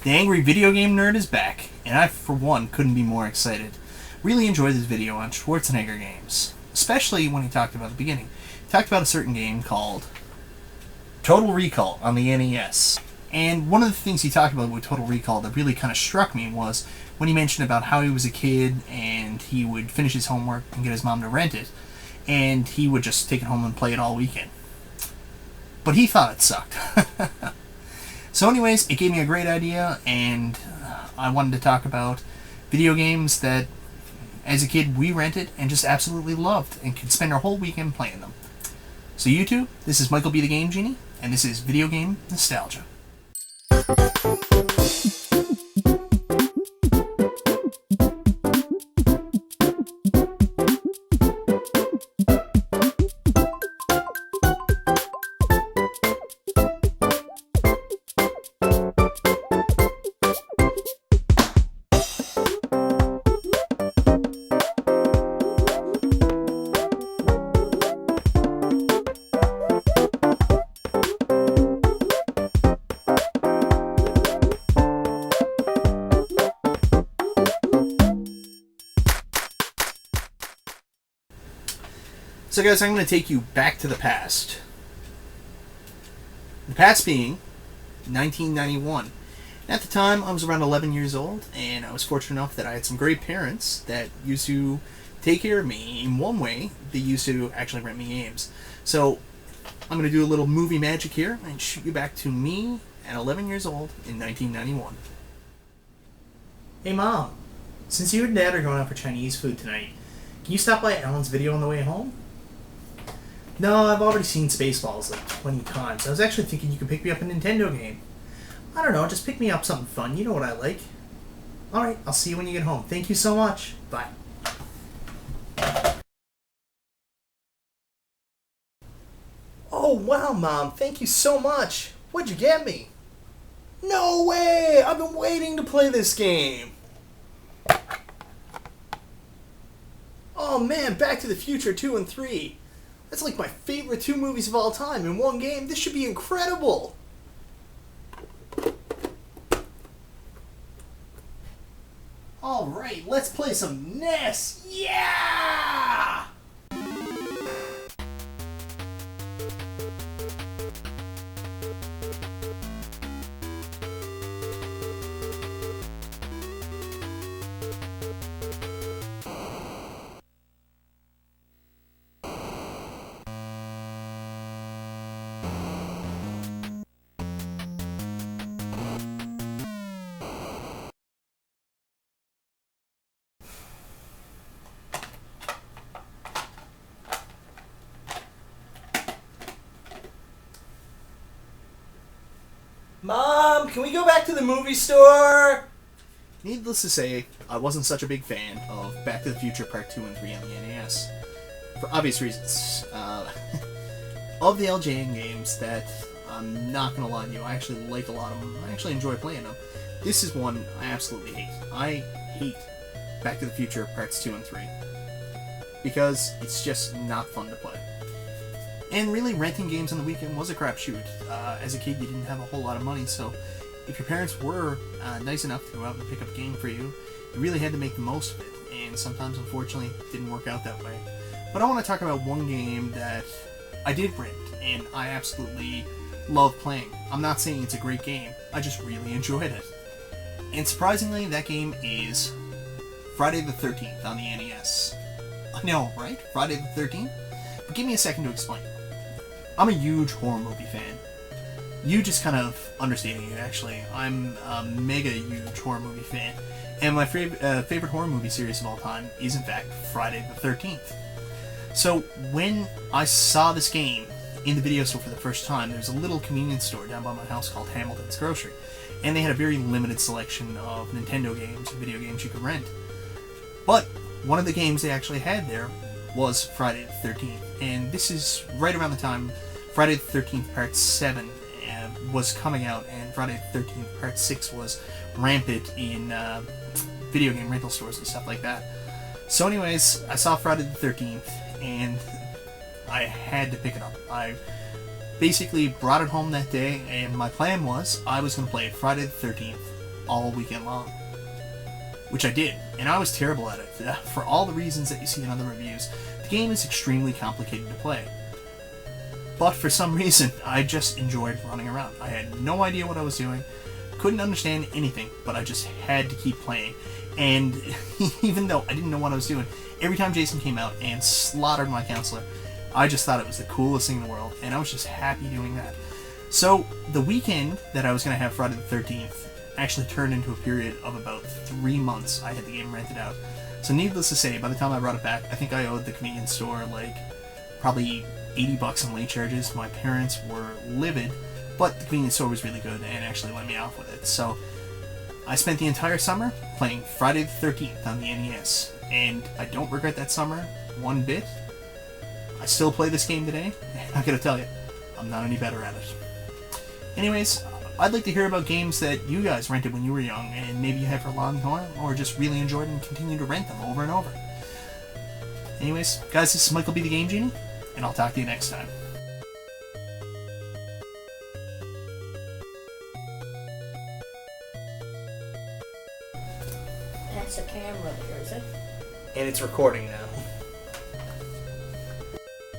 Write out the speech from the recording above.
The Angry Video Game Nerd is back, and I, for one, couldn't be more excited. Really enjoyed this video on Schwarzenegger games, especially when he talked about the beginning. He talked about a certain game called Total Recall on the NES. And one of the things he talked about with Total Recall that really kind of struck me was when he mentioned about how he was a kid and he would finish his homework and get his mom to rent it, and he would just take it home and play it all weekend. But he thought it sucked. So anyways, it gave me a great idea, and I wanted to talk about video games that, as a kid, we rented and just absolutely loved and could spend our whole weekend playing them. So YouTube, this is Michael B. the Game Genie, and this is Video Game Nostalgia. So guys, I'm going to take you back to the past. The past being 1991. At the time, I was around 11 years old, and I was fortunate enough that I had some great parents that used to take care of me. In one way, they used to actually rent me games. So I'm going to do a little movie magic here and shoot you back to me at 11 years old in 1991. Hey Mom, since you and Dad are going out for Chinese food tonight, can you stop by Alan's Video on the way home? No, I've already seen Spaceballs like 20 times. I was actually thinking you could pick me up a Nintendo game. I don't know, just pick me up something fun. You know what I like. Alright, I'll see you when you get home. Thank you so much. Bye. Oh, wow, Mom. Thank you so much. What'd you get me? No way! I've been waiting to play this game. Oh, man, Back to the Future 2 and 3. That's like my favorite two movies of all time in one game. This should be incredible. Alright, let's play some NES. Yeah! Mom, can we go back to the movie store? Needless to say, I wasn't such a big fan of Back to the Future Part 2 and 3 on the NES. For obvious reasons. Of the LJN games that, I'm not going to lie to you, I actually like a lot of them. I actually enjoy playing them. This is one I absolutely hate. I hate Back to the Future Parts 2 and 3. Because it's just not fun to play. And really, renting games on the weekend was a crapshoot. As a kid, you didn't have a whole lot of money, so if your parents were nice enough to go out and pick up a game for you, you really had to make the most of it. And sometimes, unfortunately, it didn't work out that way. But I want to talk about one game that I did rent, and I absolutely love playing. I'm not saying it's a great game, I just really enjoyed it. And surprisingly, that game is Friday the 13th on the NES. I know, right? Friday the 13th? But give me a second to explain. I'm a huge horror movie fan. Huge is kind of understating it, actually. I'm a mega huge horror movie fan. And my favorite horror movie series of all time is, in fact, Friday the 13th. So, when I saw this game in the video store for the first time, there's a little convenience store down by my house called Hamilton's Grocery. And they had a very limited selection of Nintendo games and video games you could rent. But one of the games they actually had there was Friday the 13th. And this is right around the time Friday the 13th Part 7 was coming out, and Friday the 13th Part 6 was rampant in video game rental stores and stuff like that. So anyways, I saw Friday the 13th, and I had to pick it up. I basically brought it home that day, and my plan was I was going to play Friday the 13th all weekend long. Which I did, and I was terrible at it. For all the reasons that you see in other reviews, the game is extremely complicated to play. But for some reason, I just enjoyed running around. I had no idea what I was doing, couldn't understand anything, but I just had to keep playing. And even though I didn't know what I was doing, every time Jason came out and slaughtered my counselor, I just thought it was the coolest thing in the world, and I was just happy doing that. So, the weekend that I was going to have Friday the 13th actually turned into a period of about 3 months. I had the game rented out. So needless to say, by the time I brought it back, I think I owed the convenience store like probably $80 in late charges. My parents were livid, but the convenience store was really good and actually let me off with it. So I spent the entire summer playing Friday the 13th on the NES, and I don't regret that summer one bit. I still play this game today, and I gotta tell you, I'm not any better at it. Anyways, I'd like to hear about games that you guys rented when you were young, and maybe you had for a long time, or just really enjoyed and continue to rent them over and over. Anyways, guys, this is Michael B. the Game Genie, and I'll talk to you next time. That's a camera there, is it? And it's recording now.